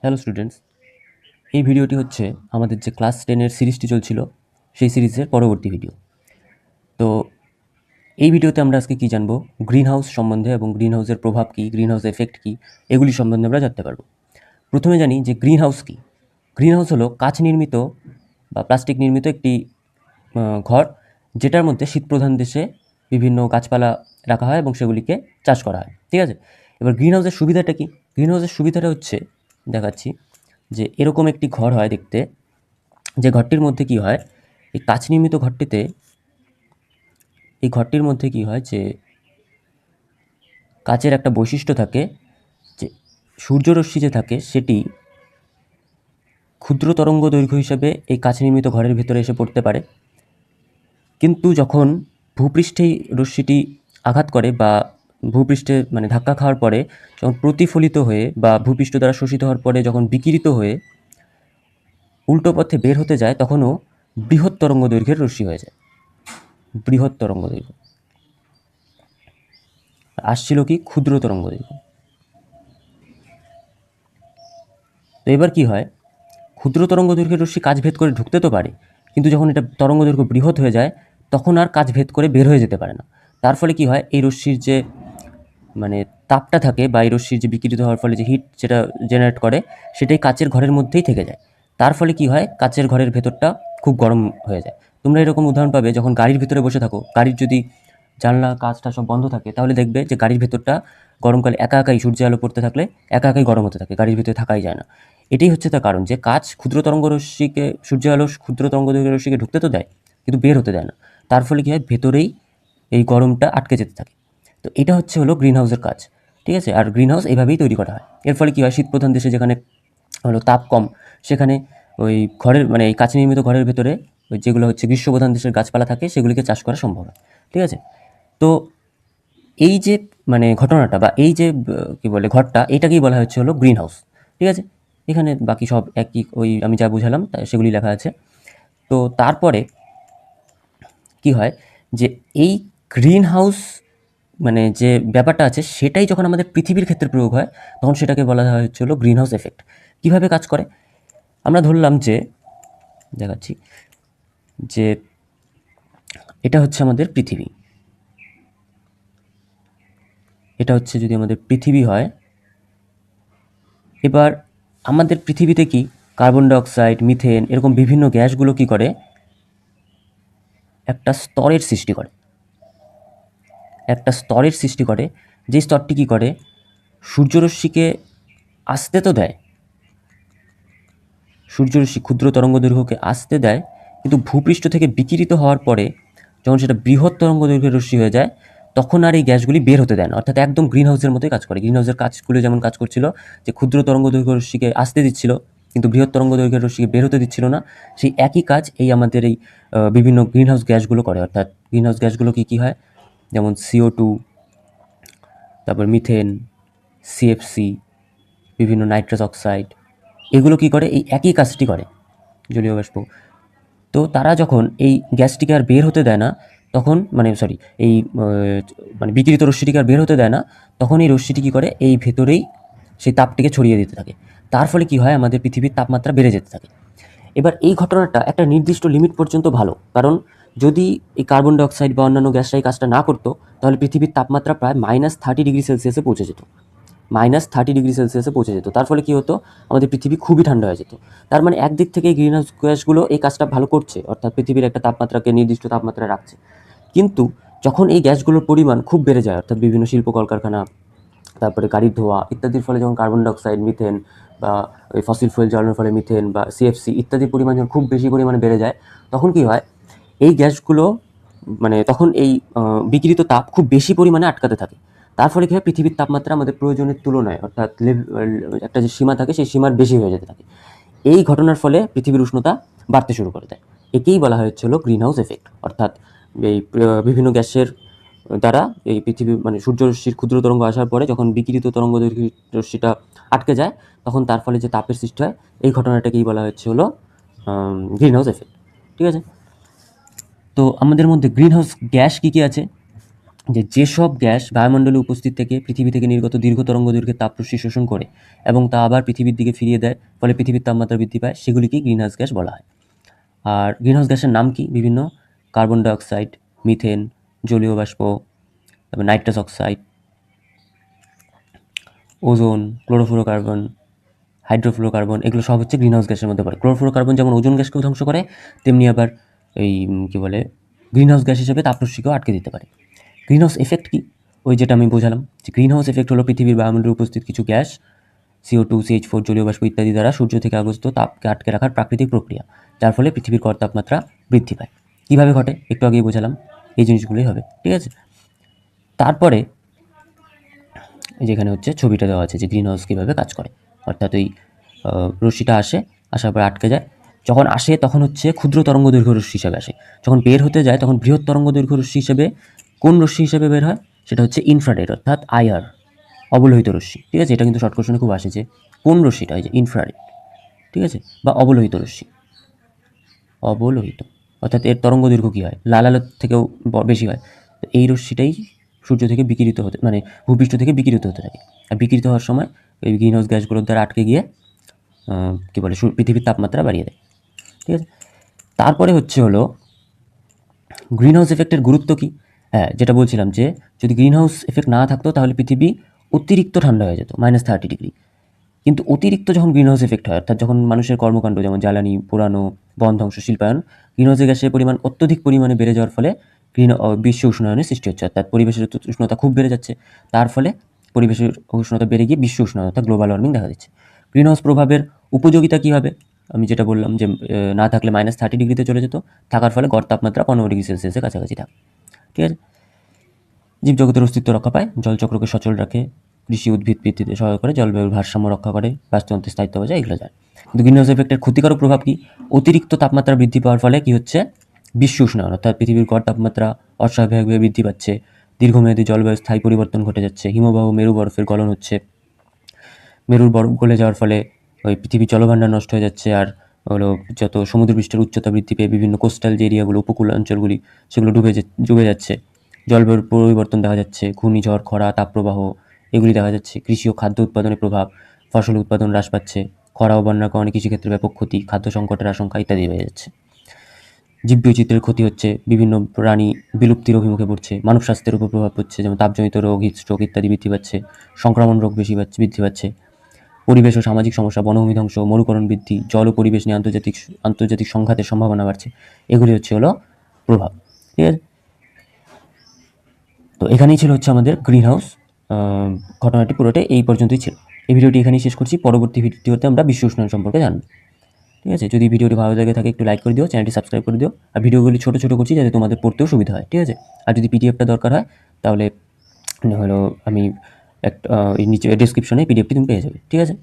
Hello students, এই ভিডিওটি হচ্ছে আমাদের যে ক্লাস 10-এর সিরিজটি চলছিল সেই সিরিজের পরবর্তী ভিডিও। তো এই ভিডিওতে আমরা আজকে কী জানবো, গ্রিন হাউস সম্বন্ধে এবং গ্রিন হাউসের প্রভাব কী, গ্রিন হাউস এফেক্ট কী, এগুলি সম্বন্ধে আমরা জানতে পারবো। প্রথমে জানি যে গ্রিন হাউস কী। গ্রিন হাউস হলো কাঁচ নির্মিত বা প্লাস্টিক নির্মিত একটি ঘর, যেটার মধ্যে শীতপ্রধান দেশে বিভিন্ন গাছপালা রাখা হয় এবং সেগুলিকে চাষ করা হয়। ঠিক আছে, এবার গ্রিন হাউসের সুবিধাটা কী? গ্রিন হাউসের সুবিধাটা হচ্ছে, দেখাচ্ছি, যে এরকম একটি ঘর হয় দেখতে, যে ঘরটির মধ্যে কি হয়, এই কাঁচ নির্মিত ঘরটিতে, এই ঘরটির মধ্যে কি হয় যে কাচের একটা বৈশিষ্ট্য থাকে যে সূর্যরশ্মি যে থাকে সেটি ক্ষুদ্র তরঙ্গ দৈর্ঘ্য হিসেবে এই কাঁচ নির্মিত ঘরের ভিতরে এসে পড়তে পারে, কিন্তু যখন ভূপৃষ্ঠেই রশ্মিটি আঘাত করে বা ভূপৃষ্ঠে মানে ধাক্কা খাওয়ার পরে যখন প্রতিফলিত হয়ে বা ভূপৃষ্ঠ দ্বারা শোষিত হওয়ার পরে যখন বিকিরিত হয়ে উল্টো পথে বের হতে যায়, তখনও বৃহৎ তরঙ্গ দৈর্ঘ্যের রশ্মি হয়ে যায়। বৃহৎ তরঙ্গ দৈর্ঘ্য আসছিল কি ক্ষুদ্র তরঙ্গ দৈর্ঘ্য। তো এবার কি হয়, ক্ষুদ্র তরঙ্গ দৈর্ঘ্যের রশ্মি কাচ ভেদ করে ঢুকতে তো পারে, কিন্তু যখন এটা তরঙ্গ দৈর্ঘ্য বৃহৎ হয়ে যায় তখন আর কাচ ভেদ করে বের হয়ে যেতে পারে না। তার ফলে কি হয়, এই রশ্মির যে মানে তাপটা থাকে বা এই রশ্মির যে বিকিরিত হওয়ার ফলে যে হিট যেটা জেনারেট করে, সেটাই কাচের ঘরের মধ্যেই থেকে যায়। তার ফলে কি হয়, কাচের ঘরের ভেতরটা খুব গরম হয়ে যায়। তোমরা এরকম উদাহরণ পাবে যখন গাড়ির ভিতরে বসে থাকো, গাড়ির যদি জানলা কাচটা সব বন্ধ থাকে, তাহলে দেখবে যে গাড়ির ভেতরটা গরমকালে একা একাই সূর্যের আলো পড়তে থাকলে একা একাই গরম হতে থাকে, গাড়ির ভিতরে থাকাই যায় না। এটাই হচ্ছে তার কারণ, যে কাচ ক্ষুদ্র তরঙ্গ রশ্মিকে, সূর্যের আলো ক্ষুদ্র তরঙ্গ দৈর্ঘ্যের রশ্মিকে ঢুকতে তো দেয় কিন্তু বের হতে দেয় না। তার ফলে কী হয়, ভেতরেই এই গরমটা আটকে যেতে থাকে। তো এটা হলো গ্রিন হাউসের কাজ। ঠিক আছে, আর গ্রিন হাউস এইভাবেই তৈরি করা হয়। এর ফলে কী হয়, শীতপ্রধান দেশে যেখানে তাপ কম, সেখানে ওই ঘরের মানে এই কাঁচ নির্মিত ঘরের ভেতরে ওই যেগুলো হচ্ছে গ্রীষ্মপ্রধান দেশের গাছপালা থাকে, সেগুলিকে চাষ করা সম্ভব হয়। ঠিক আছে, তো এই যে মানে ঘটনাটা বা এই যে কি বলে ঘরটা, এটাকেই বলা হচ্ছে গ্রিন হাউস। ঠিক আছে, এখানে বাকি সব একই, ওই আমি যা বুঝালাম সেগুলি লেখা আছে। তো তারপরে কি হয়, যে এই গ্রিন হাউস মানে যে ব্যাপারটা আছে, সেটাই যখন আমাদের পৃথিবীর ক্ষেত্রে প্রয়োগ হয়, তখন সেটাকে বলা হচ্ছে গ্রিন হাউস এফেক্ট। কীভাবে কাজ করে, আমরা ধরলাম যে, দেখাচ্ছি, যে এটা হচ্ছে আমাদের পৃথিবী। এটা হচ্ছে যদি আমাদের পৃথিবী হয়, এবার আমাদের পৃথিবীতে কি কার্বন ডাইঅক্সাইড, মিথেন, এরকম বিভিন্ন গ্যাসগুলো কি করে, একটা স্তরের সৃষ্টি করে। একটা স্তরের সৃষ্টি করে, যে স্তরটি কী করে, সূর্যরশ্মিকে আসতে তো দেয়, সূর্যরশ্মি ক্ষুদ্র তরঙ্গ দৈর্ঘ্যকে আসতে দেয়, কিন্তু ভূপৃষ্ঠ থেকে বিকিরিত হওয়ার পরে যখন সেটা বৃহৎ তরঙ্গ দৈর্ঘ্যের রশ্মি হয়ে যায়, তখন আর এই গ্যাসগুলি বের হতে দেয় না। অর্থাৎ একদম গ্রিন হাউসের মতোই কাজ করে। গ্রিন হাউসের কাজগুলো যেমন কাজ করছিল, যে ক্ষুদ্র তরঙ্গ দৈর্ঘ্য রশ্মিকে আসতে দিচ্ছিল কিন্তু বৃহৎ তরঙ্গ দৈর্ঘ্যের রশ্মিকে বের হতে দিচ্ছিল না, সেই একই কাজ এই আমাদের এই বিভিন্ন গ্রিন হাউস গ্যাসগুলো করে। অর্থাৎ গ্রিন হাউস গ্যাসগুলো কী হয়, যেমন CO2, তারপর মিথেন, CFC, বিভিন্ন নাইট্রাস অক্সাইড, এগুলো কী করে, এই একই কাজটি করে, জলীয় বাষ্প। তো তারা যখন এই গ্যাসটিকে আর বের হতে দেয় না, তখন এই মানে বিকিরিত রশ্মিটিকে আর বের হতে দেয় না, তখন এই রশ্মিটি কী করে, এই ভেতরেই সেই তাপটিকে ছড়িয়ে দিতে থাকে। তার ফলে কী হয়, আমাদের পৃথিবীর তাপমাত্রা বেড়ে যেতে থাকে। এবার এই ঘটনাটা একটা নির্দিষ্ট লিমিট পর্যন্ত ভালো, কারণ যদি এই কার্বন ডাইঅক্সাইড বা অন্যান্য গ্যাসরা এই কাজটা না করতো, তাহলে পৃথিবীর তাপমাত্রা প্রায় -30°C পৌঁছে যেত। -30°C পৌঁছে যেত। তার ফলে কী হতো, আমাদের পৃথিবী খুবই ঠান্ডা হয়ে যেত। তার মানে একদিক থেকে গ্রিন হাউস গ্যাসগুলো এই কাজটা ভালো করছে, অর্থাৎ পৃথিবীর একটা তাপমাত্রাকে নির্দিষ্ট তাপমাত্রায় রাখছে। কিন্তু যখন এই গ্যাসগুলোর পরিমাণ খুব বেড়ে যায়, অর্থাৎ বিভিন্ন শিল্প কলকারখানা, তারপরে গাড়ির ধোঁয়া ইত্যাদির ফলে যখন কার্বন ডাইঅক্সাইড, মিথেন বা ওই ফসিল ফুয়েল জ্বালানোর ফলে মিথেন বা CFC ইত্যাদির পরিমাণ যখন খুব বেশি পরিমাণে বেড়ে যায়, তখন কী হয়, এই গ্যাসগুলো তখন এই বিকিরিত তাপ খুব বেশি পরিমাণে আটকাতে থাকে। তার ফলে কী হয়, পৃথিবীর তাপমাত্রা আমাদের প্রয়োজনের তুলনায়, অর্থাৎ একটা যে সীমা থাকে, সেই সীমার বেশি হয়ে যেতে থাকে। এই ঘটনার ফলে পৃথিবীর উষ্ণতা বাড়তে শুরু করে দেয়। একেই বলা হচ্ছিল গ্রিন হাউস এফেক্ট। অর্থাৎ এই বিভিন্ন গ্যাসের দ্বারা এই পৃথিবী সূর্যরশ্মির ক্ষুদ্র তরঙ্গ আসার পরে যখন বিকিরিত তরঙ্গ দৈর্ঘ্যের রশ্মিটা আটকে যায়, তখন তার ফলে যে তাপের সৃষ্টি হয়, এই ঘটনাটাকেই বলা হচ্ছিল গ্রিন হাউস এফেক্ট। ঠিক আছে, তো আমাদের মধ্যে গ্রিন হাউস গ্যাস কী কী আছে, যেসব গ্যাস বায়ুমণ্ডলে উপস্থিত থেকে পৃথিবী থেকে নির্গত দীর্ঘ তরঙ্গ দৈর্ঘ্যের তাপরশ্মি শোষণ করে এবং তা আবার পৃথিবীর দিকে ফিরিয়ে দেয়, ফলে পৃথিবীর তাপমাত্রা বৃদ্ধি পায়, সেগুলিকেই গ্রিনহাউস গ্যাস বলা হয়। আর গ্রিনহাউস গ্যাসের নাম কি? বিভিন্ন কার্বন ডাইঅক্সাইড, মিথেন, জলীয় বাষ্প, তারপর nitrous oxide, ozone, chlorofluorocarbon, hydrofluorocarbon, এগুলো সব হচ্ছে গ্রিনহাউস গ্যাসের মধ্যে পড়ে। ক্লোরোফ্লোরোকার্বন যেমন ওজোন গ্যাসকেও ধ্বংস করে, তেমনি আবার এই কী বলে গ্রিনহাউস গ্যাস হিসেবে তাপরশ্মিকেও আটকে দিতে পারে। গ্রিনহাউস এফেক্ট কি? ওই যেটা আমি বোঝালাম যে গ্রিনহাউস এফেক্ট হলো পৃথিবীর বায়ুমণ্ডলে উপস্থিত কিছু গ্যাস CO2, CH4, জলীয় বাষ্প ইত্যাদি দ্বারা সূর্য থেকে আগত তাপকে আটকে রাখার প্রাকৃতিক প্রক্রিয়া, যার ফলে পৃথিবীর গড় তাপমাত্রা বৃদ্ধি পায়। কীভাবে ঘটে একটু আগেই বোঝালাম, এই জিনিসগুলোই হবে, ঠিক আছে। তারপরে যেখানে হচ্ছে ছবিটা দেওয়া আছে যে গ্রিনহাউস কীভাবে কাজ করে, অর্থাৎ ওই রশ্মিটা আসার পরে আটকে যায়, যখন আসে তখন হচ্ছে ক্ষুদ্র তরঙ্গ দৈর্ঘ্য রশ্মি হিসাবে আসে, যখন বের হতে যায় তখন বৃহৎ তরঙ্গ দৈর্ঘ্য রশ্মি হিসেবে কোন রশ্মি হিসেবে বের হয়? সেটা হচ্ছে ইনফ্রারেড অর্থাৎ IR, অবলোহিত রশ্মি, ঠিক আছে। এটা কিন্তু শর্ট কোশ্চেনে খুব আসে যে কোন রশ্মিটা, এই যে ইনফ্রারেড, ঠিক আছে, বা অবলোহিত রশ্মি, অবলোহিত অর্থাৎ এর তরঙ্গ দৈর্ঘ্য কী হয়, লাল আলোর থেকেও বেশি হয়। তো এই রশ্মিটাই সূর্য থেকে বিকিরিত হতে মানে ভূপৃষ্ঠ থেকে বিকিরিত হতে থাকে, আর বিকিরিত হওয়ার সময় ওই গ্রিনহাউস গ্যাসগুলোর দ্বারা আটকে গিয়ে কী বলে পৃথিবীর তাপমাত্রা বাড়িয়ে দেয়, ঠিক আছে। তারপরে হলো গ্রিনহাউস এফেক্টের গুরুত্ব কী? হ্যাঁ, যেটা বলছিলাম যে যদি গ্রিনহাউস এফেক্ট না থাকতো তাহলে পৃথিবী অতিরিক্ত ঠান্ডা হয়ে যেত, -30°। কিন্তু অতিরিক্ত যখন গ্রিনহাউস এফেক্ট হয়, অর্থাৎ যখন মানুষের কর্মকাণ্ড যেমন জ্বালানি পোড়ানো, বন ধ্বংস, শিল্পায়ন, গ্রিনহাউস গ্যাসের পরিমাণ অত্যধিক পরিমাণে বেড়ে যাওয়ার ফলে বিশ্ব উষ্ণায়নের সৃষ্টি হচ্ছে, অর্থাৎ পরিবেশের উষ্ণতা খুব বেড়ে যাচ্ছে, তার ফলে পরিবেশের উষ্ণতা বেড়ে গিয়ে বিশ্ব উষ্ণায়ন গ্লোবাল ওয়ার্মিং দেখা দিচ্ছে। গ্রিনহাউস প্রভাবের উপযোগিতা কী হবে? আমি যেটা বললাম যে না থাকলে -30°তে চলে যেত, থাকার ফলে গড় তাপমাত্রা 15°C কাছাকাছি থাকে, ঠিক আছে। জীবজগতের অস্তিত্ব রক্ষা পায়, জলচক্রকে সচল রাখে, কৃষি উদ্ভিদ বৃদ্ধিতে সহায়তা করে, জলবায়ুর ভারসাম্য রক্ষা করে, বাস্তুতন্ত্রের স্থায়িত্ব বজায়, এগুলো যায়। কিন্তু গ্রিনহাউস এফেক্টের ক্ষতিকারক প্রভাব কি? অতিরিক্ত তাপমাত্রা বৃদ্ধি পাওয়ার ফলে কি হচ্ছে? বিশ্ব উষ্ণায়ন অর্থাৎ পৃথিবীর গড় তাপমাত্রা অস্বাভাবিকভাবে বৃদ্ধি পাচ্ছে, দীর্ঘমেয়াদী জলবায়ু স্থায়ী পরিবর্তন ঘটে যাচ্ছে, হিমবাহ মেরু বরফের গলন হচ্ছে, মেরুর বরফ গলে যাওয়ার ফলে ওই পৃথিবীর জলভাণ্ডার নষ্ট হয়ে যাচ্ছে, আর হলো যত সমুদ্রপৃষ্ঠের উচ্চতা বৃদ্ধি পেয়ে বিভিন্ন কোস্টাল যে এরিয়াগুলো, উপকূল অঞ্চলগুলি, সেগুলো ডুবে যাচ্ছে, জলবায়ুর পরিবর্তন দেখা যাচ্ছে, ঘূর্ণিঝড়, খরা, তাপপ্রবাহ এগুলি দেখা যাচ্ছে, কৃষি ও খাদ্য উৎপাদনের প্রভাব, ফসল উৎপাদন হ্রাস পাচ্ছে, খরা ও বন্যার কারণে কৃষিক্ষেত্রে ব্যাপক ক্ষতি, খাদ্য সংকটের আশঙ্কা ইত্যাদি হয়ে যাচ্ছে, জীববৈচিত্র্যের ক্ষতি হচ্ছে, বিভিন্ন প্রাণী বিলুপ্তির অভিমুখে পড়ছে, মানব স্বাস্থ্যের উপর প্রভাব পড়ছে, যেমন তাপজনিত রোগ, হিটস্ট্রোক ইত্যাদি বৃদ্ধি পাচ্ছে, সংক্রমণ রোগ বৃদ্ধি পাচ্ছে, পরিবেশ ও সামাজিক সমস্যা, বনভূমি ধ্বংস, মরুকরণ বৃদ্ধি, জল ও পরিবেশ নিয়ে আন্তর্জাতিক সংঘাতের সম্ভাবনা বাড়ছে, এগুলি হলো প্রভাব, ঠিক আছে। তো এখানেই ছিল আমাদের গ্রিনহাউস ঘটনাটি, পুরোটাই এই পর্যন্তই ছিল। এই ভিডিওটি এখানেই শেষ করছি, পরবর্তী ভিডিওতে আমরা বিশ্ব উষ্ণায়ন সম্পর্কে জানব, ঠিক আছে। যদি ভিডিওটি ভালো লাগে থাকে একটু লাইক করে দিও, চ্যানেলটি সাবস্ক্রাইব করে দিও, আর ভিডিওগুলি ছোটো ছোটো করছি যাতে তোমাদের পড়তেও সুবিধা হয়, ঠিক আছে। আর যদি পিডিএফটা দরকার হয় তাহলে আমি নিচে ডেসক্রিপশনে পিডিএফটি তুমি পেয়ে যাবে, ঠিক আছে।